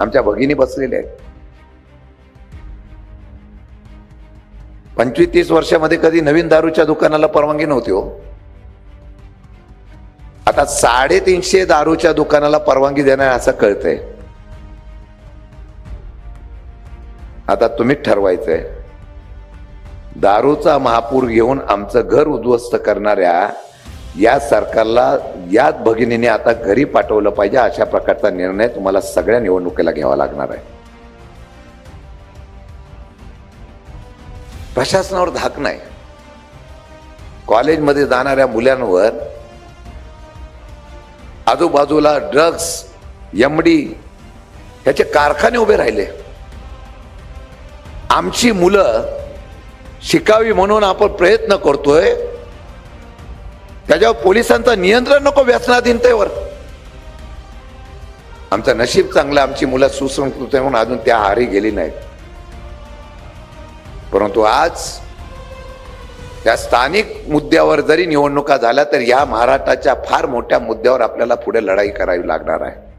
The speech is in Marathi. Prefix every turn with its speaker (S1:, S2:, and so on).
S1: आमच्या भगिनी बसलेल्या आहेत. 25-30 वर्षामध्ये कधी नवीन दारूच्या दुकानाला परवानगी नव्हती हो. आता 350 दारूच्या दुकानाला परवानगी देणार असं कळतंय. आता तुम्हीच ठरवायचंय. दारूचा महापूर घेऊन आमचं घर उद्ध्वस्त करणाऱ्या या सरकारला या भगिनीने आता घरी पाठवलं पाहिजे, अशा प्रकारचा निर्णय तुम्हाला सगळ्या निवडणुकीला घ्यावा लागणार आहे. प्रशासनावर धाक नाही. कॉलेजमध्ये जाणाऱ्या मुलांवर आजूबाजूला ड्रग्स, एमडी ह्याचे कारखाने उभे राहिले. आमची मुलं शिकावी म्हणून आपण प्रयत्न करतोय, त्याच्यावर पोलिसांचं नियंत्रण नको व्यसनाधीनतेवर. आमचं नशीब चांगलं, आमची मुलं सुसंस्कृत म्हणून अजून त्या आहारी गेली नाहीत. परंतु आज त्या स्थानिक मुद्द्यावर जरी निवडणुका झाल्या तर या महाराष्ट्राच्या फार मोठ्या मुद्द्यावर आपल्याला पुढे लढाई करावी लागणार आहे.